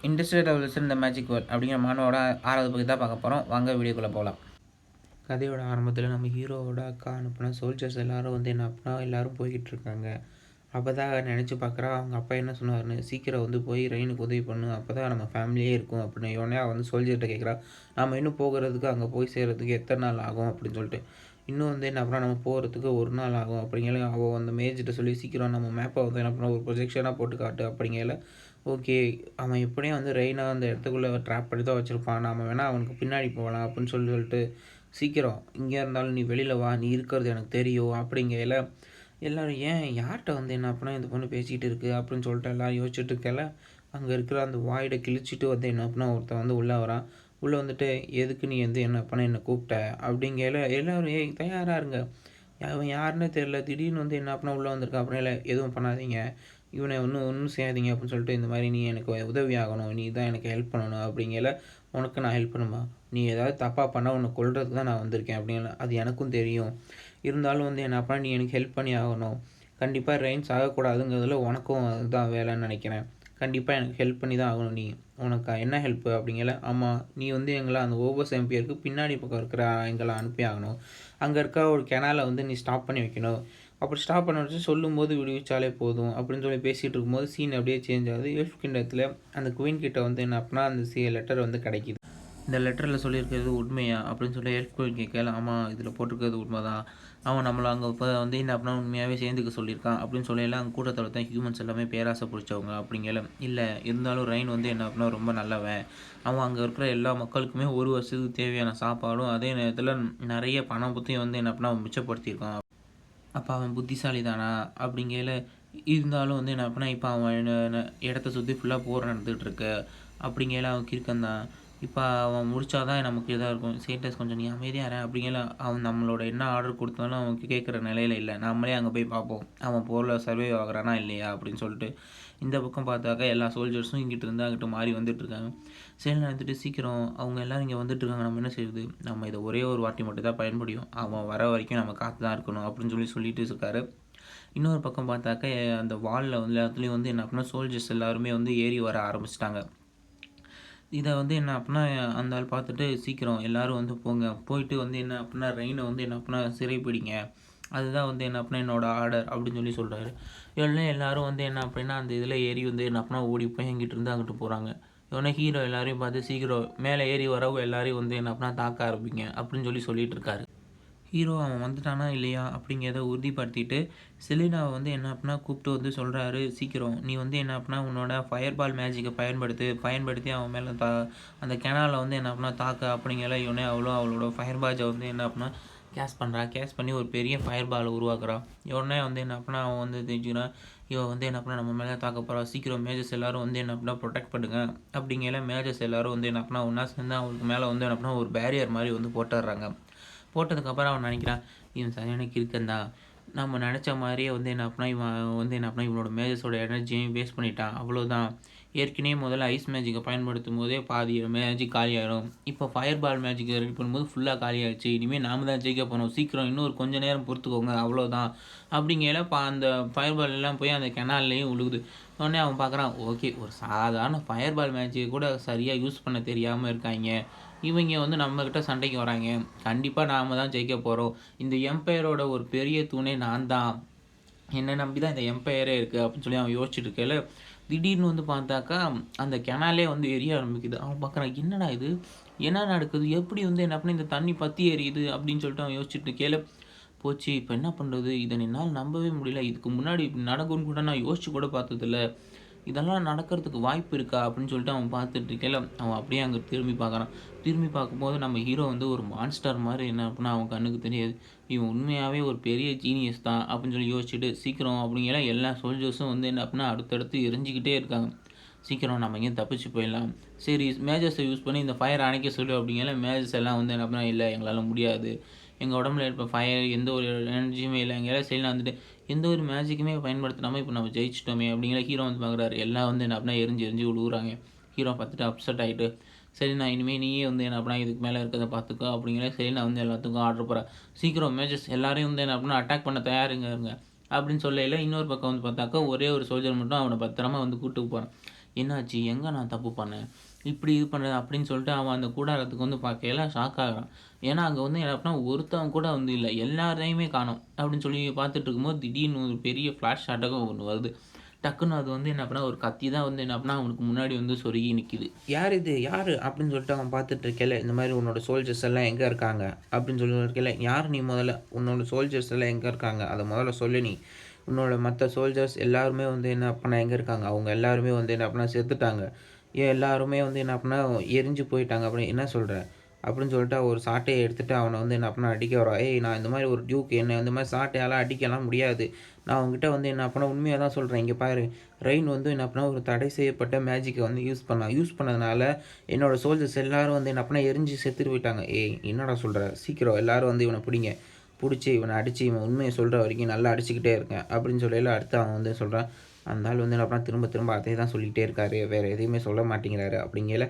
Industrial revolution the magic world அப்படிங்கிற மானோட 6வது பகுதி தான் பார்க்க போகிறோம். வாங்க வீடியோக்குள்ளே போகலாம். கதையோட ஆரம்பத்தில் நம்ம ஹீரோவோட அக்கா அனுப்பின சோல்ஜர்ஸ் எல்லோரும் வந்து என்ன அப்படின்னா எல்லோரும் போய்கிட்டு இருக்காங்க. அப்போ தான் நினச்சி பார்க்குறா அவங்க அப்பா என்ன சொன்னார்னு, சீக்கிரம் போய் ரெயினுக்கு உதவி பண்ணு, அப்போ தான் நம்ம ஃபேமிலியே இருக்கும் அப்படின்னு. உடனே சோல்ஜர்கிட்ட கேட்குறா, நம்ம இன்னும் போகிறதுக்கு அங்கே போய் சேர்கிறதுக்கு எத்தனை நாள் ஆகும் அப்படின்னு சொல்லிட்டு. இன்னும் என்ன பண்ணால் நம்ம போகிறதுக்கு ஒரு நாள் ஆகும் அப்படிங்கிற அவள் மேஜர்கிட்ட சொல்லி, சீக்கிரம் நம்ம மேப்பை என்ன பண்ண ஒரு ப்ரொஜெக்ஷனாக போட்டு காட்டு அப்படிங்கிற. ஓகே, அவன் எப்படியும் ரெயினாக அந்த இடத்துக்குள்ளே ட்ராப் பண்ணி தான் வச்சுருப்பான், நம்ம வேணால் அவனுக்கு பின்னாடி போகலாம் அப்படின்னு சொல்லிட்டு, சீக்கிரம் இங்கே இருந்தாலும் நீ வெளியில் வா, நீ இருக்கிறது எனக்கு தெரியும் அப்படிங்கையில் எல்லோரும் ஏன் யார்கிட்ட என்ன அப்படின்னா இந்த பொண்ணு பேசிகிட்டு இருக்குது அப்படின்னு சொல்லிட்டு எல்லோரும் யோசிச்சுட்டு இருக்கல. அங்கே இருக்கிற அந்த வாயிடை கிழிச்சிட்டு என்ன அப்படின்னா ஒருத்தன் உள்ளே வரான். உள்ளே வந்துட்டு, எதுக்கு நீ என்ன அப்படின்னா என்னை கூப்பிட்ட அப்படிங்கையில் எல்லோரும் தயாராக இருங்க, அவன் யாருன்னே தெரில, திடீர்னு என்ன அப்படின்னா உள்ளே வந்திருக்கா அப்படின்னா எதுவும் பண்ணாதீங்க, இவனை ஒன்றும் செய்யாதீங்க அப்படின்னு சொல்லிட்டு, இந்த மாதிரி நீ எனக்கு உதவி ஆகணும், நீ தான் எனக்கு ஹெல்ப் பண்ணணும் அப்படிங்கல. உனக்கு நான் ஹெல்ப் பண்ணுமா, நீ ஏதாவது தப்பாக பண்ணால் உன்னை கொல்றதுக்கு தான் நான் வந்திருக்கேன் அப்படிங்கல. அது எனக்கும் தெரியும், இருந்தாலும் என்ன அப்பா நீ எனக்கு ஹெல்ப் பண்ணி ஆகணும், கண்டிப்பாக ரெயின்ஸ் ஆகக்கூடாதுங்கிறதுல உனக்கும் அதுதான் வேலைன்னு நினைக்கிறேன், கண்டிப்பாக எனக்கு ஹெல்ப் பண்ணி தான் ஆகணும், நீ உனக்கு என்ன ஹெல்ப்பு அப்படிங்கல. ஆமாம், நீ எங்களை அந்த ஓவர்ஸ் எம்பியருக்கு பின்னாடி பக்கம் இருக்கிற எங்களை அனுப்பி ஆகணும், அங்கே இருக்க ஒரு கெனாலை நீ ஸ்டாப் பண்ணி வைக்கணும், அப்படி ஸ்டாப் பண்ண வச்சு சொல்லும்போது விடுவிச்சாலே போதும் அப்படின்னு சொல்லி பேசிகிட்டு இருக்கும்போது சீன் அப்படியே சேஞ்ச் ஆகுது. எல்ஃப் கிண்டத்தில் அந்த குயின் கிட்ட என்ன அப்படின்னா அந்த லெட்டர் கிடைக்கிது. இந்த லெட்டரில் சொல்லியிருக்கிறது உண்மையா அப்படின்னு சொல்லி எல்ஃப் குயின் கேட்கல. ஆமாம், இதில் போட்டிருக்கிறது உண்மை தான், அவன் நம்மளை அங்கே இப்போ என்ன அப்படின்னா உண்மையாகவே சேர்ந்துக்க சொல்லியிருக்கான் அப்படின்னு சொல்லியெல்லாம் அங்கே கூட்டத்தில் தான் ஹியூமன்ஸ் எல்லாமே பேராசை பிடிச்சவங்க அப்படிங்கல. இல்லை இருந்தாலும் ரெயின் என்ன அப்படின்னா ரொம்ப நல்லவன், அவன் அங்கே இருக்கிற எல்லா மக்களுக்குமே ஒரு வருஷத்துக்கு தேவையான சாப்பாடும் அதே நேரத்தில் நிறைய பணம் பற்றியும் என்ன அப்படின்னா அவன் மிச்சப்படுத்தியிருக்கான். அப்போ அவன் புத்திசாலி தானா அப்படிங்கையில், இருந்தாலும் என்ன அப்படின்னா இப்போ அவன் இடத்த சுற்றி ஃபுல்லாக போர் நடந்துகிட்ருக்கு அப்படிங்கையில் அவன் கிறுக்கன் தான். இப்போ அவன் முடித்தா தான் நமக்கு இதாக இருக்கும். சேட்டஸ் கொஞ்சம் நீ அமைதியாக அப்படிங்கிற. அவன் நம்மளோட என்ன ஆர்டர் கொடுத்தாலும் அவனுக்கு கேட்குற நிலையில் இல்லை, நம்மளே அங்கே போய் பார்ப்போம் அவன் போரில் சர்வே ஆகிறானா இல்லையா அப்படின்னு சொல்லிட்டு. இந்த பக்கம் பார்த்தாக்கா எல்லா சோல்ஜர்ஸும் இங்கிட்டு இருந்து அங்கிட்ட மாறி வந்துட்டுருக்காங்க. சரி நடந்துட்டு சீக்கிரம் அவங்க எல்லோரும் இங்கே வந்துட்டுருக்காங்க, நம்ம என்ன செய்யுது, நம்ம இதை ஒரே ஒரு வாட்டி மட்டும் தான் பயன்படியும், அவன் வர வரைக்கும் நம்ம காத்து தான் இருக்கணும் அப்படின்னு சொல்லிட்டு இருக்காரு. இன்னொரு பக்கம் பார்த்தாக்கா அந்த வாலில் எல்லாத்துலேயும் என்ன அப்படின்னா சோல்ஜர்ஸ் எல்லாருமே ஏறி வர ஆரம்பிச்சிட்டாங்க. இதை என்ன அப்படின்னா அந்த ஆள் பார்த்துட்டு, சீக்கிரம் எல்லோரும் போங்க, போயிட்டு என்ன அப்படின்னா ரெயினை என்ன அப்படின்னா சிறைப்பிடிங்க, அதுதான் என்ன அப்படின்னா என்னோட ஆர்டர் அப்படின்னு சொல்கிறாரு. எல்லோரும் என்ன அப்படின்னா அந்த இதில் ஏறி என்ன அப்படின்னா ஓடி போய் எங்கிட்ட இருந்து அங்கிட்டு போகிறாங்க. இவனே ஹீரோ எல்லாரையும் பார்த்து, சீக்கிரம் மேலே ஏறி வரவும் எல்லாரையும் என்ன அப்படின்னா தாக்க ஆரம்பிங்க அப்படின்னு சொல்லிட்டு இருக்காரு. ஹீரோ அவன் வந்துட்டானா இல்லையா அப்படிங்கிறத உறுதிப்படுத்திட்டு செலினாவை என்ன அப்படின்னா கூப்பிட்டு சொல்கிறாரு, சீக்கிரம் நீ என்ன அப்படின்னா உன்னோட ஃபயர் பால் மேஜிக்கை பயன்படுத்தி அவன் மேலே அந்த கெனாலை என்ன அப்படின்னா தாக்க அப்படிங்கிற. இவனே அவளோட ஃபயர் பாஜை என்ன அப்படின்னா கேஷ் பண்ணி ஒரு பெரிய ஃபயர் பாலை உருவாக்குறான். இவனே என்ன அப்படின்னா அவன் தெரிஞ்சுக்கிறான், இவன் என்ன அப்படின்னா நம்ம மேலே தாக்க போகிறான், சீக்கிரம் மேஜர்ஸ் எல்லோரும் என்ன அப்படின்னா ப்ரொடெக்ட் பண்ணுங்க அப்படிங்கிற. மேஜர்ஸ் எல்லோரும் என்ன அப்படின்னா ஒன்றா சேர்ந்து அவங்களுக்கு மேலே என்ன அப்படின்னா ஒரு பேரியர் மாதிரி போட்டுடுறாங்க. போட்டதுக்கப்புறம் அவன் நினைக்கிறான், இவன் சரியான கிறுக்கன்தான், நம்ம நினச்ச மாதிரியே என்ன அப்படின்னா இவன் என்ன அப்படின்னா இவனோட மேஜஸோட எனர்ஜியையும் வேஸ்ட் பண்ணிட்டான், அவ்வளோதான். ஏற்கனவே முதல்ல ஐஸ் மேஜிக்கை பயன்படுத்தும் போதே பாதி மேஜிக் காலியாகிடும், இப்போ ஃபயர் பால் மேஜிக்கை ரெடி பண்ணும்போது ஃபுல்லாக காலியாகிடுச்சு, இனிமேல் நாம் தான் ஜெயிக்க போகிறோம், சீக்கிரம் இன்னொரு கொஞ்சம் நேரம் பொறுத்துக்கோங்க அவ்வளோதான் அப்படிங்கிற. அந்த ஃபயர் பால் எல்லாம் போய் அந்த கெனால்லையும் உழுகுது. உடனே அவன் பார்க்குறான், ஓகே ஒரு சாதாரண ஃபயர் பால் மேஜிக்கை கூட சரியாக யூஸ் பண்ண தெரியாமல் இருக்காங்க, இவங்க நம்மக்கிட்ட சண்டைக்கு வராங்க, கண்டிப்பாக நாம் தான் ஜெயிக்க போகிறோம், இந்த எம்பையரோட ஒரு பெரிய தூணே நான் தான், என்னை நம்பி தான் இந்த எம்பையரே இருக்குது அப்படின்னு சொல்லி அவன் யோசிச்சுட்டு இருக்கல. திடீர்னு பார்த்தாக்கா அந்த கெனாலே எரிய ஆரம்பிக்குது. அவன் பார்க்குறான், என்னடா இது, என்ன நடக்குது, எப்படி என்ன பண்ணி இந்த தண்ணி பற்றி எரியுது அப்படின்னு சொல்லிட்டு அவன் யோசிச்சுட்டு இருக்கல. போச்சு, இப்போ என்ன பண்ணுறது, இதை என்னால் நம்பவே முடியல, இதுக்கு முன்னாடி இப்படி நடக்கும்னு கூட நான் யோசிச்சு கூட பார்த்ததில்ல, இதெல்லாம் நடக்கிறதுக்கு வாய்ப்பு இருக்கா அப்படின்னு சொல்லிட்டு அவன் பார்த்துட்டு இருக்கல. அவன் அப்படியே அங்கே திரும்பி பார்க்குறான். திரும்பி பார்க்கும்போது நம்ம ஹீரோ ஒரு மான்ஸ்டர் மாதிரி என்ன அப்படின்னா அவன் கண்ணுக்கு தெரியாது. இவன் உண்மையாகவே ஒரு பெரிய ஜீனியஸ் தான் அப்படின்னு சொல்லி யோசிச்சுட்டு, சீக்கிரம் அப்படிங்கிற எல்லா சோல்ஜர்ஸும் என்ன அப்படின்னா அடுத்தடுத்து எரிஞ்சிக்கிட்டே இருக்காங்க. சீக்கிரம் நம்ம இங்கே தப்பிச்சு போயிடலாம், சரி மேஜர்ஸை யூஸ் பண்ணி இந்த ஃபயர் அணைக்க சொல்லு அப்படிங்கிற. மேஜர்ஸ் எல்லாம் என்ன அப்படின்னா இல்லை எங்களால் முடியாது, எங்கள் உடம்புல இருக்க ஃபயர் எந்த ஒரு எனர்ஜியுமே இல்லை, எங்கேயாவது சைடில் எந்த ஒரு மேஜிக்குமே பயன்படுத்தாமல் இப்போ நம்ம ஜெயிச்சிட்டோமே அப்படிங்கிற. ஹீரோ பார்க்குறாரு, எல்லாம் என்ன அப்படின்னா எரிஞ்சு விழுகுறாங்க. ஹீரோ பார்த்துட்டு அப்செட் ஆகிட்டு, சரி நான் இனிமேல் நீயே என்ன அப்படின்னா இதுக்கு மேலே இருக்கிறத பார்த்துக்கோ அப்படிங்கிற. சரி நான் எல்லாத்துக்கும் ஆர்டர் போகிறேன், சீக்கிரம் மேஜர்ஸ் எல்லாரையும் என்ன அப்படின்னா அட்டாக் பண்ண தயாருங்க அப்படின்னு சொல்லல. இன்னொரு பக்கம் பார்த்தாக்கா ஒரே ஒரு சோல்ஜர் மட்டும் அவனை பத்திரமா கூப்பிட்டு போகிறான். என்னாச்சு? எங்கே நான் தப்பு பண்ணேன்? இப்படி இது பண்ணுறது அப்படின்னு சொல்லிட்டு அவன் அந்த கூடாரத்துக்கு வந்து பார்க்கையில ஷாக் ஆகுறான். ஏன்னா அங்கே வந்து என்ன அப்படின்னா ஒருத்தன் கூட வந்து இல்லை, எல்லாரையுமே காணோம் அப்படின்னு சொல்லி பார்த்துட்டு இருக்கும்போது திடீர்னு ஒரு பெரிய ஃப்ளாஷ் ஷாட்டாக ஒன்று வருது. டக்குன்னு அது வந்து என்ன அப்படின்னா ஒரு கத்தி தான் வந்து என்ன அப்படின்னா அவனுக்கு முன்னாடி வந்து சொருகி நிற்கிது. யார் இது? யார்? அப்படின்னு சொல்லிட்டு அவன் பார்த்துட்டு இருக்கையில, இந்த மாதிரி உன்னோட சோல்ஜர்ஸ் எல்லாம் எங்கே இருக்காங்க அப்படின்னு சொல்லி இருக்கையில, யார் நீ? முதல்ல உன்னோட சோல்ஜர்ஸ் எல்லாம் எங்கே இருக்காங்க அதை முதல்ல சொல்லு. நீ உன்னோட மற்ற சோல்ஜர்ஸ் எல்லாருமே வந்து என்ன அப்படின்னா எங்கே இருக்காங்க? அவங்க எல்லாருமே வந்து என்ன அப்படின்னா செத்துட்டாங்க. ஏன் எல்லாருமே வந்து என்ன அப்படின்னா எரிஞ்சு போயிட்டாங்க அப்படின்னு என்ன சொல்கிற அப்படின்னு சொல்லிட்டு ஒரு சாட்டையை எடுத்துகிட்டு அவனை வந்து என்ன அப்படின்னா அடிக்க வரான். ஏய், நான் இந்த மாதிரி ஒரு டியூக், என்ன இந்த மாதிரி சாட்டையால் அடிக்கலாம் முடியாது. நான் அவங்ககிட்ட வந்து என்ன அப்படின்னா உண்மையாக தான் சொல்கிறேன். இங்கே பாரு, ரெயின் வந்து என்ன அப்படின்னா ஒரு தடை செய்யப்பட்ட மேஜிக்கை வந்து யூஸ் பண்ணதுனால என்னோடய சோல்ஜர்ஸ் எல்லோரும் வந்து என்ன அப்படின்னா எரிஞ்சு செத்துட்டு போயிட்டாங்க. ஏய், என்னடா சொல்கிற? சீக்கிரம் எல்லோரும் வந்து இவனை பிடிங்க, பிடிச்சி இவனை அடித்து இவன் உண்மையை சொல்கிற வரைக்கும் நல்லா அடிச்சுக்கிட்டே இருக்கேன் அப்படின்னு சொல்லியில் அடுத்து அவன் வந்து சொல்கிறான். அந்த ஆள் வந்து என்ன அப்படின்னா திரும்ப திரும்ப அதே தான் சொல்லிகிட்டே இருக்காரு, வேறு எதையுமே சொல்ல மாட்டேங்கிறாரு அப்படிங்கல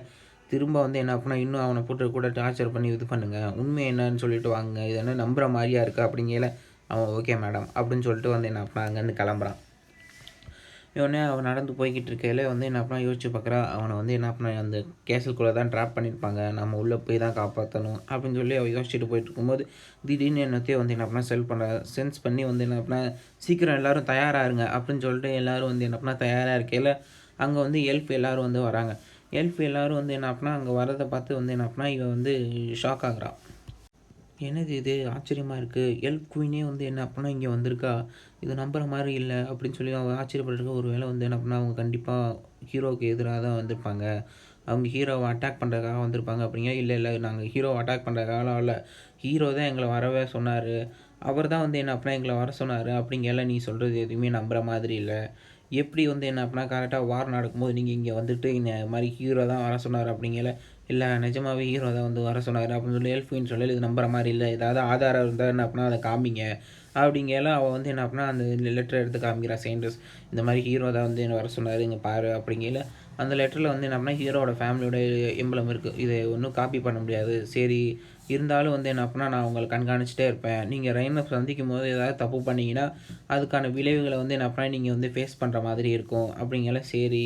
திரும்ப வந்து என்ன அப்படின்னா இன்னும் அவனை போட்டு கூட டார்ச்சர் பண்ணி இது பண்ணுங்க, உண்மை என்னன்னு சொல்லிட்டு வாங்க, இது என்ன நம்புகிற மாதிரியா இருக்குது அப்படிங்கல அவன் ஓகே மேடம் அப்படின்னு சொல்லிட்டு வந்து என்ன அப்படின்னா அங்கேருந்து கிளம்புறான். இவனே அவன் நடந்து போய்கிட்டு இருக்கையில வந்து என்ன அப்படின்னா யோசிச்சு பார்க்குறா, அவனை வந்து என்ன பண்ண அந்த கேசல்குள்ளே தான் ட்ராப் பண்ணியிருப்பாங்க, நம்ம உள்ளே போய் தான் காப்பாற்றணும் அப்படின்னு சொல்லி அவள் யோசிச்சுட்டு போயிட்டு இருக்கும்போது திடீர்னு என்னத்தையும் வந்து என்ன பண்ண சென்ஸ் பண்ணி வந்து என்ன பண்ண சீக்கிரம் எல்லோரும் தயாராகுங்க அப்படின்னு சொல்லிட்டு எல்லோரும் வந்து என்ன பண்ணால் தயாராக இருக்கையில் அங்கே வந்து எல்ஃப் எல்லோரும் வந்து வராங்க. எல்ஃப் எல்லோரும் வந்து என்ன அப்படின்னா அங்கே வரதை பார்த்து வந்து என்ன அப்படின்னா இவன் வந்து ஷாக் ஆகுறான். என்னது இது? ஆச்சரியமாக இருக்குது. எல்ஃப் குயினே வந்து என்ன அப்படின்னா இங்கே வந்திருக்கா, இது நம்புகிற மாதிரி இல்லை அப்படின்னு சொல்லி அவங்க ஆச்சரியப்பட்டிருக்க. ஒரு வேளை வந்து என்ன அப்படின்னா அவங்க கண்டிப்பாக ஹீரோவுக்கு எதிராக தான் வந்திருப்பாங்க, அவங்க ஹீரோவை அட்டாக் பண்ணுறதுக்காக வந்திருப்பாங்க அப்படிங்க. இல்லை இல்லை, நாங்கள் ஹீரோவை அட்டாக் பண்ணுறதுக்காகலாம் இல்லை, ஹீரோ தான் எங்களை வரவே சொன்னார், அவர் தான் வந்து என்ன அப்படின்னா எங்களை வர சொன்னார் அப்படிங்கல. நீ சொல்கிறது எதுவுமே நம்புகிற மாதிரி இல்லை. எப்படி வந்து என்ன அப்படின்னா கரெக்டாக வார் நடக்கும்போது நீங்கள் இங்கே வந்துட்டு இந்த மாதிரி ஹீரோ தான் வர சொன்னார் அப்படிங்கல. இல்லை, நிஜமாவே ஹீரோ தான் வந்து வர சொன்னார் அப்படின்னு சொல்லி எல்ஃபின்னு சொல்லி இது நம்புகிற மாதிரி இல்லை, ஏதாவது ஆதாரம் இருந்தால் என்ன அப்படின்னா அதை காமிங்க அப்படிங்கல. அவள் வந்து என்ன அப்படின்னா அந்த லெட்டரை எடுத்து காமிக்கிறா சயின்டிஸ்ட். இந்த மாதிரி ஹீரோ தான் வந்து என்ன வர சொன்னார், இங்கே பாரு அப்படிங்கல. அந்த லெட்டரில் வந்து என்ன அப்படின்னா ஹீரோட ஃபேமிலியோட எம்பளம் இருக்குது, இதை ஒன்றும் காப்பி பண்ண முடியாது. சரி, இருந்தாலும் வந்து என்ன அப்படின்னா நான் உங்களை கண்காணிச்சிட்டே இருப்பேன், நீங்கள் ரெயினை சந்திக்கும் போது ஏதாவது தப்பு பண்ணிங்கன்னா அதுக்கான விளைவுகளை வந்து என்ன அப்படின்னா நீங்கள் வந்து ஃபேஸ் பண்ணுற மாதிரி இருக்கும் அப்படிங்கல. சரி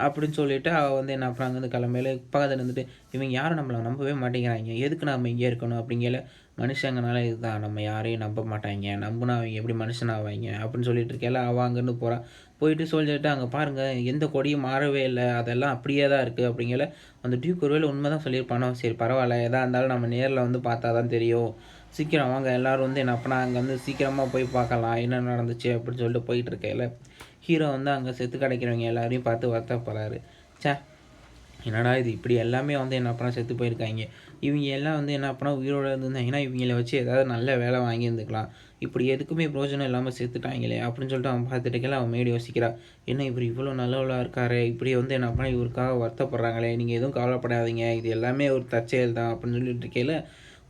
அப்படின்னு சொல்லிவிட்டு அவள் வந்து என்ன அப்படின்னா அங்கேருந்து கிளம்பையில பக்கத்தில் இருந்துட்டு, இவங்க யாரும் நம்மளை நம்பவே மாட்டேங்கிறாங்க, எதுக்கு நம்ம இங்கே இருக்கணும் அப்படிங்கல. மனுஷங்கனால இதுதான், நம்ம யாரையும் நம்ப மாட்டாங்க, நம்பினா அவங்க எப்படி மனுஷனாவாங்க அப்படின்னு சொல்லிட்டு இருக்கையில அவள் அங்கேருந்து போகிறான். போயிட்டு சொல்லிட்டு அங்கே பாருங்கள் எந்த கொடியும் மாறவே இல்லை, அதெல்லாம் அப்படியே தான் இருக்குது அப்படிங்கல. அந்த டியூக் ஒருவேளை உண்மை தான் சொல்லியிருப்பானோ, சரி பரவாயில்ல, எதாக இருந்தாலும் நம்ம நேரில் வந்து பார்த்தா தான் தெரியும், சீக்கிரம் வாங்க எல்லோரும் வந்து என்ன அப்படின்னா அங்கே வந்து சீக்கிரமாக போய் பார்க்கலாம் என்ன நடந்துச்சு அப்படின்னு சொல்லிட்டு போயிட்டு இருக்கையில் ஹீரோ வந்து அங்கே செத்து கிடைக்கிறவங்க எல்லாரையும் பார்த்து வருத்தப்படுறாரு. சே, என்னடா இது, இப்படி எல்லாமே வந்து என்ன பண்ணால் செத்து போயிருக்காங்க, இவங்க எல்லாம் வந்து என்ன பண்ணால் உயிரோடு இருந்திருந்தாங்கன்னா இவங்கள வச்சு ஏதாவது நல்ல வேலை வாங்கியிருந்துக்கலாம், இப்படி எதுக்குமே பிரோஜனம் இல்லாமல் செத்துட்டாங்களே அப்படின்னு சொல்லிட்டு அவன் பார்த்துட்டுக்கல அவன் மேடி யோசிக்கிறா. என்ன இவர் இவ்வளோ நல்லவளாக இருக்காரு, இப்படி வந்து என்ன பண்ணால் இவருக்காக வருத்தப்படுறாங்களே, நீங்கள் எதுவும் கவலைப்படாதீங்க, இது எல்லாமே ஒரு தற்செயல் தான் அப்படின்னு சொல்லிட்டு இருக்கையில்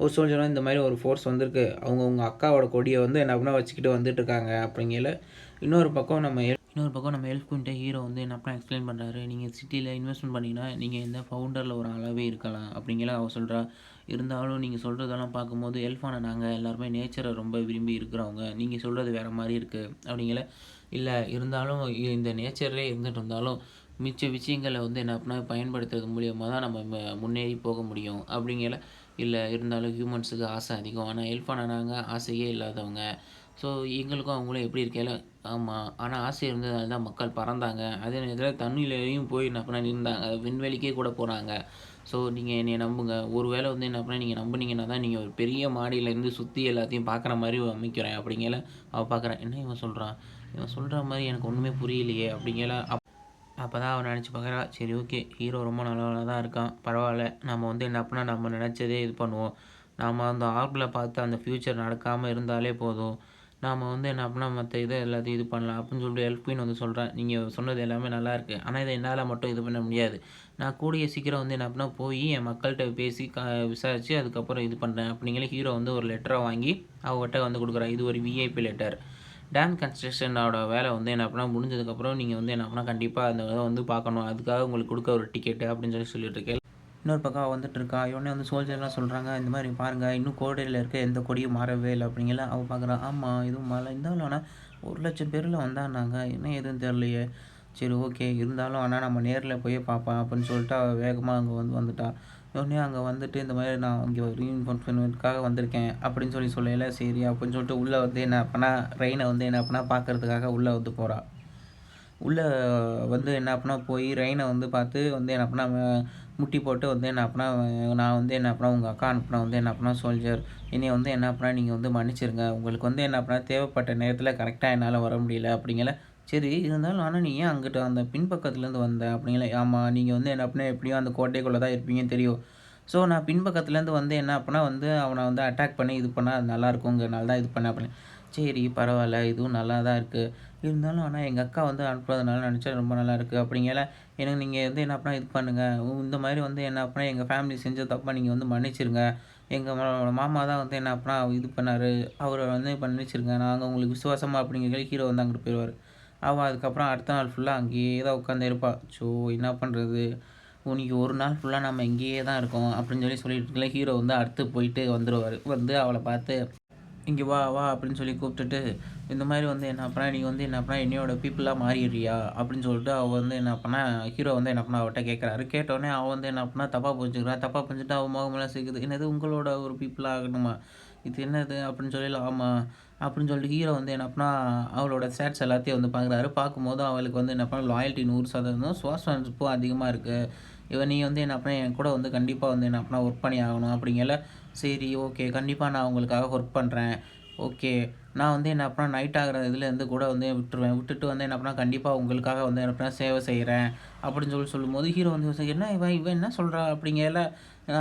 ஒரு சோல்ஜரும் இந்த மாதிரி ஒரு ஃபோர்ஸ் வந்திருக்கு, அவங்க உங்கள் அக்காவோட கொடியை வந்து என்ன பண்ணால் வச்சுக்கிட்டு வந்துட்டு இருக்காங்க அப்படிங்கல. இன்னொரு பக்கம் நம்ம எல்ஃப் குயின்ட்ட ஹீரோ வந்து என்ன பண்ண எக்ஸ்பிளைன் பண்ணுறாரு, நீங்கள் சிட்டியில் இன்வெஸ்ட்மெண்ட் பண்ணிங்கன்னா நீங்கள் இந்த ஃபவுண்டரில் ஒரு ஆளாகவே இருக்கலாம் அப்படிங்கல அவள் சொல்கிறா. இருந்தாலும் நீங்கள் சொல்கிறதெல்லாம் பார்க்கும்போது எல்ஃபான நாங்கள் எல்லாருமே நேச்சரை ரொம்ப விரும்பி இருக்கிறவங்க, நீங்கள் சொல்கிறது வேறு மாதிரி இருக்குது அப்படிங்கல. இல்லை இருந்தாலும் இந்த நேச்சர்லேயே இருந்துட்டு இருந்தாலும் மிச்ச விஷயங்களை வந்து என்ன அப்படின்னா பயன்படுத்துறது மூலியமாக தான் நம்ம முன்னேறி போக முடியும் அப்படிங்கல. இல்லை இருந்தாலும் ஹியூமன்ஸுக்கு ஆசை அதிகம், ஆனால் எல்ஃபான நாங்கள் ஆசையே இல்லாதவங்க, ஸோ எங்களுக்கும் அவங்களும் எப்படி இருக்கையில் ஆமாம், ஆனால் ஆசை இருந்ததால தான் மக்கள் பறந்தாங்க, அதே நேரத்தில் தண்ணியிலையும் போய் என்ன பண்ண நின்றாங்க, விண்வெளிக்கே கூட போனாங்க. ஸோ நீங்கள் என்னை நம்புங்க, ஒரு வேளை வந்து என்ன பண்ணால் நீங்கள் நம்புனீங்கன்னா தான் நீங்கள் ஒரு பெரிய மாடியிலேருந்து சுற்றி எல்லாத்தையும் பார்க்குற மாதிரி அமைக்கிறேன் அப்படிங்கல. அவள் பார்க்குறேன், என்ன இவன் சொல்கிறான், இவன் சொல்கிற மாதிரி எனக்கு ஒன்றுமே புரியலையே அப்படிங்கல. அப்போ தான் அவன் நினச்சி பார்க்குறா, சரி ஓகே, ஹீரோ ரொம்ப நல்லவனாக தான் இருக்கான், பரவாயில்ல, நம்ம வந்து என்ன பண்ணால் நம்ம நினச்சதே இது பண்ணுவோம், நாம் அந்த ஆர்கில் பார்த்து அந்த ஃப்யூச்சர் நடக்காமல் இருந்தாலே போதும், நாம் வந்து என்ன பண்ணால் மற்ற இதை எல்லாத்தையும் இது பண்ணலாம் அப்படின்னு சொல்லிட்டு எல்ஃபின்னு வந்து சொல்கிறேன். நீங்கள் சொன்னது எல்லாமே நல்லா இருக்குது, ஆனால் இதை என்னால் மட்டும் இது பண்ண முடியாது, நான் கூடிய சீக்கிரம் வந்து என்ன பண்ணால் போய் என் மக்கள்கிட்ட பேசி விசாரித்து அதுக்கப்புறம் இது பண்ணுறேன் அப்படிங்கிற. ஹீரோ வந்து ஒரு லெட்டரை வாங்கி அவங்ககிட்ட வந்து கொடுக்குறான். இது ஒரு விஐபி லெட்டர், டேம் கன்ஸ்ட்ரக்ஷனோட வேலை வந்து என்ன அப்படின்னா முடிஞ்சதுக்கப்புறம் நீங்கள் வந்து என்ன அப்படின்னா கண்டிப்பாக அந்த இதை வந்து பார்க்கணும், அதுக்காக உங்களுக்கு கொடுக்க ஒரு டிக்கெட்டு அப்படின்னு சொல்லிட்டு இருக்கேன். இன்னொரு பக்கம் வந்துட்டு இருக்கா. இவனே வந்து சோல்ஜர்லாம் சொல்கிறாங்க, இந்த மாதிரி பாருங்கள் இன்னும் கோடையில் இருக்க எந்த கொடியும் மாறவே இல்லை அப்படிங்கல. அவள் பார்க்குறான், ஆமாம் இதுவும் மழை இருந்தாலும் ஆனால் 1,00,000 பேரில் வந்தான்னாங்க, என்ன எதுவும் தெரிலையே சரி ஓகே. இருந்தாலும் ஆனா நம்ம நேர்ல போய் பார்ப்போம் அப்படின்னு சொல்லிட்டு அவ வேகமா அங்க வந்துட்டா. உடனே அங்க வந்துட்டு இந்த மாரி நான் இங்க ரீஇன்ஃபோர்ஸ்மென்ட்க்காக வந்திருக்கேன் அப்படின்னு சொல்லையில, சரி அப்படின்னு சொல்லிட்டு உள்ள வந்து என்ன பண்ணா, ரெயின வந்து என்ன பண்ணா பார்க்கறதுக்காக உள்ள வந்து போறா. உள்ள வந்து என்ன பண்ணா போய் ரெயின வந்து பார்த்து வந்து என்ன பண்ணா முட்டி போட்டு வந்து என்ன பண்ணா, நான் வந்து என்ன பண்ணா உங்க அக்கா அனுப்புன வந்து என்ன பண்ணா சோல்ஜர். என்னைய வந்து என்ன பண்ணா நீங்க வந்து மன்னிச்சிருங்க. உங்களுக்கு வந்து என்ன பண்ணா தேவைப்பட்ட நேரத்தில கரெக்ட்டா என்னால வர முடியல அப்படிங்கல. சரி இருந்தாலும் ஆனா நீ ஏன் அங்கிட்டு அந்த பின்பக்கத்துலேருந்து வந்த அப்படிங்கல. ஆமா நீங்க வந்து என்ன பண்ண எப்படியும் அந்த கோட்டைக்குள்ள தான் இருப்பீங்கன்னு தெரியும். ஸோ நான் பின்பக்கத்துலேருந்து வந்து என்ன அப்பன்னா வந்து அவன வந்து அட்டாக் பண்ணி இது பண்ணா அது நல்லாயிருக்குங்கிறனால தான் இது பண்ணேன் அப்படின்னு. சரி பரவால்ல. இதுவும் நல்லா தான் இருக்கு. இருந்தாலும் ஆனா எங்க அக்கா வந்து அனுப்புனதுனால நெனச்சா ரொம்ப நல்லாயிருக்கு. அப்படிங்கையில எனக்கு நீங்க வந்து என்ன பண்ணா இது பண்ணுங்க. இந்த மாரி வந்து என்ன அப்பன்னா எங்க ஃபேமிலி செஞ்ச தப்ப நீங்க வந்து மன்னிச்சிருங்க. எங்க மாமா தான் வந்து என்ன அப்பன்னா இது பண்ணாரு. அவர வந்து மன்னிச்சிருங்க. நாங்க உங்களுக்கு விசுவாசமா அப்படிங்கையில ஹீரோ வந்து அங்கிட்டு போயிருவாரு. அவ அதுக்கப்புறம் அடுத்த நாள் ஃபுல்லா அங்கேயே தான் உட்காந்து இருப்பா. ஸோ என்ன பண்றது? இன்னைக்கு ஒரு நாள் ஃபுல்லா நம்ம இங்கேயே தான் இருக்கோம் அப்படின்னு சொல்லிட்டு இருக்கல ஹீரோ வந்து அடுத்து போயிட்டு வந்துருவாரு. வந்து அவள பார்த்து, "இங்க வா, வா" அப்படின்னு சொல்லி கூப்பிட்டுட்டு, இந்த மாரி வந்து என்ன பண்ணா, "நீ வந்து என்ன பண்ணா என்னையோட பீப்பிளா மாறிடுறியா?" அப்படின்னு சொல்லிட்டு அவ வந்து என்ன பண்ணா, ஹீரோ வந்து என்ன பண்ணா அவட்ட கேட்கறாரு. கேட்டோனே அவ வந்து என்ன பண்ணா தப்பா புரிஞ்சுக்கிறா. தப்பா புரிஞ்சுட்டு அவ முகமெல்லாம் சிக்குது. "என்னது உங்களோட ஒரு பீப்பிளா ஆகணுமா? இது என்னது?" அப்படின்னு சொல்லயில, "ஆமா." அப்படின்னு சொல்லிட்டு ஹீரோ வந்து என்ன பண்ணா, அவளோட ஸ்டேட்ஸ் எல்லாத்தையும் வந்து பார்க்குறாரு. பார்க்கும்போது அவளுக்கு வந்து என்ன பண்ணா லாயல்டி 100% ஸ்வாஸ்வன்ஷிப்பும் அதிகமா இருக்கு. நீ வந்து என்ன பண்ண என் கூட வந்து கண்டிப்பா வந்து என்ன பண்ண ஒர்க் பண்ணி ஆகணும் அப்படிங்கையில, சரி ஓகே. கண்டிப்பா நான் உங்களுக்காக ஒர்க் பண்றேன். ஓகே. நான் வந்து என்ன பண்ணா நைட் ஆகுற இதுலேருந்து கூட வந்து விட்டுருவேன். விட்டுட்டு வந்து என்ன பண்ணா கண்டிப்பா உங்களுக்காக வந்து என்ன பண்ணா சேவை செய்றேன். அப்படின்னு சொல்லும்போது ஹீரோ வந்து என்ன இவ என்ன சொல்றா? அப்படிங்கையில,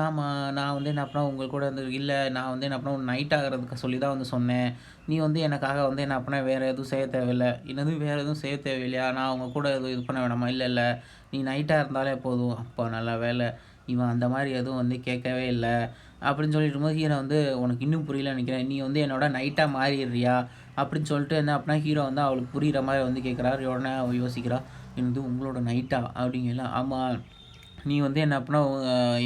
ஆமா நான் வந்து என்ன பண்ணா உங்க கூட வந்து இல்ல நான் வந்து என்ன பண்ணா நைட் ஆகுறதுக்கு சொல்லி தான் வந்து சொன்னேன். நீ வந்து எனக்காக வந்து என்ன பண்ண வேற எதுவும் செய்ய தேவையில்ல. என்னது வேற எதுவும் செய்ய தேவையில்லையா? நான் உங்க கூட எதுவும் இது பண்ண வேணாமா? இல்ல, இல்ல. நீ நைட்டா இருந்தாலே போதும். அப்பா நல்ல வேள. இவன் அந்த மாரி எதுவும் வந்து கேட்கவே இல்ல. அப்படின்னு சொல்லிட்டுருக்கும்போது ஹீரோ வந்து, "உனக்கு இன்னும் புரியலன்னு நெனைக்கிறேன். நீ வந்து என்னோட நைட்டா மாறிடுறியா?" அப்படின்னு சொல்லிட்டு என்ன அப்படின்னா ஹீரோ வந்து அவளுக்கு புரியிற மாரி வந்து கேட்குறாரு. உடனே அவ யோசிக்கிறா. "என்னது உங்களோட நைட்டா?" அப்படிங்கையில, "ஆமா. நீ வந்து என்ன பண்ணா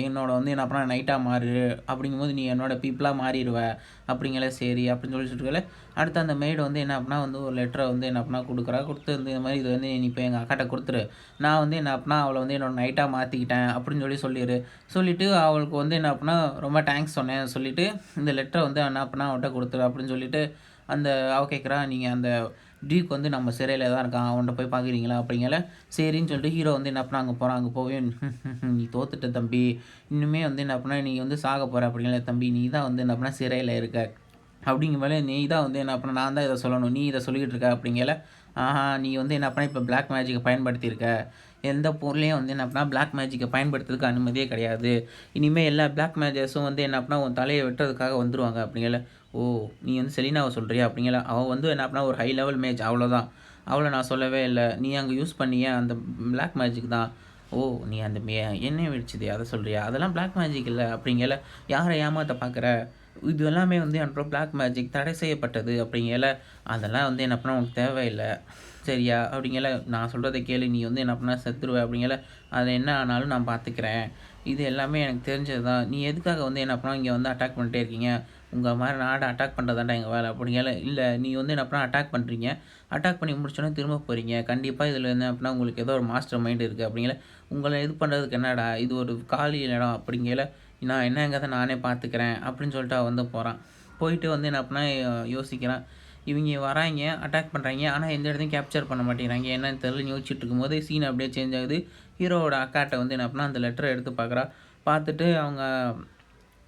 என்னோட வந்து என்ன பண்ணா நைட்டா மாறு. அப்படிங்கும்போது நீ என்னோட பீப்பிளா மாறிருவ." அப்படிங்கையில, "சரி." அப்படின்னு சொல்லிட்டு இருக்கையில, அடுத்து அந்த மெய்டு வந்து என்ன பண்ணா வந்து ஒரு லெட்டர வந்து என்ன பண்ணா குடுக்குறா. குடுத்து வந்து இந்த மாரி "இத வந்து நீ போய் எங்க அக்காட்ட குடுத்துரு. நான் வந்து என்ன பண்ணா அவள வந்து என்னோட நைட்டா மாத்திக்கிட்டேன்." அப்படின்னு சொல்லிரு. சொல்லிட்டு அவளுக்கு வந்து என்ன பண்ணா ரொம்ப தேங்க்ஸ் சொன்னேன் சொல்லிட்டு, இந்த லெட்டர வந்து என்ன பண்ணா அவட்ட குடுத்துரு அப்படின்னு சொல்லிட்டு, அந்த அவ கேட்குறா, "நீங்க அந்த டியூக் வந்து நம்ம சிறையில தான் இருக்கான். அவன்ட்ட போய் பார்க்குறீங்களா?" அப்படிங்கையில, சரின்னு சொல்லிட்டு ஹீரோ வந்து என்ன பண்ணா அங்க போறான். அங்க போய் "நீ தோத்துட்ட தம்பி. இனிமே வந்து என்ன பண்ணா நீ வந்து சாக போற." அப்படிங்கையில, "தம்பி நீ தான் வந்து என்ன பண்ண சிறையில இருக்க. அப்படிங்கும்போது நீ தான் வந்து என்ன பண்ண நான் தான் இத சொல்லணும். நீ இத சொல்லிக்கிட்டு இருக்க." அப்படிங்கையில, "ஆஹா நீ வந்து என்ன பண்ண இப்ப பிளாக் மேஜிக்க பயன்படுத்தியிருக்க. எந்த பொருளையும் வந்து என்ன பண்ணா பிளாக் மேஜிக்க பயன்படுத்துறதுக்கு அனுமதியே கிடையாது. இனிமே எல்லா பிளாக் மேஜர்ஸும் வந்து என்ன பண்ணா உன் தலைய வெட்டுறதுக்காக வந்துருவாங்க." அப்படிங்கையில, "ஓ! நீ வந்து செலினாவ சொல்றியா?" அப்படிங்கையில, "அவ வந்து என்ன பண்ணா ஒரு ஹை லெவல் மேஜ் அவ்வளோதான். அவள நான் சொல்லவே இல்ல. நீ அங்க யூஸ் பண்ணிய அந்த பிளாக் மேஜிக் தான்." "ஓ! நீ அந்த எண்ணெய வெடிச்சதே அத சொல்றியா? அதெல்லாம் பிளாக் மேஜிக் இல்ல." அப்படிங்கையில, "யார ஏமாத்த பார்க்குற? இது எல்லாமே வந்து அப்புறம் பிளாக் மேஜிக் தடை செய்யப்பட்டது." அப்படிங்கையில, "அதெல்லாம் வந்து என்ன பண்ணா உனக்கு தேவையில்ல. சரியா?" அப்படிங்கையில, "நான் சொல்றத கேளு. நீ வந்து என்ன பண்ணா செத்துருவ." அப்படிங்கையில, "அது என்ன ஆனாலும் நான் பார்த்துக்கிறேன். இது எல்லாமே எனக்கு தெரிஞ்சது தான். நீ எதுக்காக வந்து என்ன பண்ணா இங்க வந்து அட்டாக் பண்ணிட்டே இருக்கீங்க? உங்க மாரி நாட அட்டாக் பண்றது தான்டா எங்க வேல." அப்படிங்கையில, "இல்ல நீ வந்து என்ன பண்ணா அட்டாக் பண்றீங்க. அட்டாக் பண்ணி முடிச்சோனே திரும்ப போறீங்க. கண்டிப்பா இதுல என்ன அப்படின்னா உங்களுக்கு ஏதோ ஒரு மாஸ்டர் மைண்ட் இருக்கு." அப்படிங்கையில, "உங்கள இது பண்றதுக்கு என்னடா? இது ஒரு காலி இடம்." அப்படிங்கையில, "நான் என்னங்கிறத நானே பார்த்துக்கிறேன்." அப்படின்னு சொல்லிட்டு அவன் வந்து போறான். போயிட்டு வந்து என்ன பண்ணா யோசிக்கிறான். இவிங்க வராய்ங்க, அட்டாக் பண்றாய்ங்க. ஆனா எந்த இடத்தையும் கேப்சர் பண்ண மாட்டேங்கிறாய்ங்க. என்னன்னு தெரியலன்னு யோசிச்சுட்டு இருக்கும்போது, சீன் அப்படியே சேஞ்ச் ஆகுது. ஹீரோவோட அக்காட்ட வந்து என்ன பண்ணா, அந்த லெட்டர எடுத்து பார்க்குறா. பார்த்துட்டு அவங்க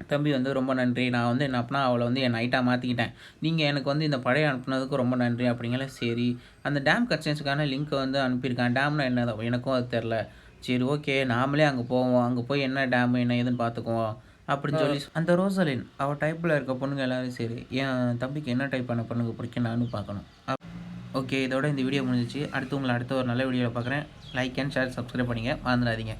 தம்பி வந்து "ரொம்ப நன்றி. நான் வந்து என்ன பண்ணா, அவள வந்து என் நைட்டா மாத்திக்கிட்டேன். நீங்க எனக்கு வந்து இந்த படைய அனுப்புனதுக்கு ரொம்ப நன்றி." அப்படிங்கையில, சரி. அந்த டேம் கன்ஸ்ட்ரக்ஷன்ஸ்க்கான லிங்க்க வந்து அனுப்பியிருக்கான். டேம்னா என்னது எனக்கும் அது தெரியல. சரி ஓகே. நாமளே அங்க போவோம். அங்க போய் என்ன டேம் என்ன ஏதுன்னு பார்த்துக்குவோம். அப்படின்னு சொல்லி அந்த ரோசலின் அவ டைப்ல இருக்க பொண்ணுங்க எல்லாரும் சரி, என் தம்பிக்கு என்ன டைப்பான பொண்ணுங்க பிடிக்கும்னு நானும் பார்க்கணும். ஓகே. இதோட இந்த வீடியோ முடிஞ்சிருச்சு. அடுத்து உங்கள அடுத்த ஒரு நல்ல வீடியோல பார்க்குறேன். லைக் அண்ட் ஷேர், சப்ஸ்கிரைப் பண்ணிங்க. மறந்துடாதீங்க.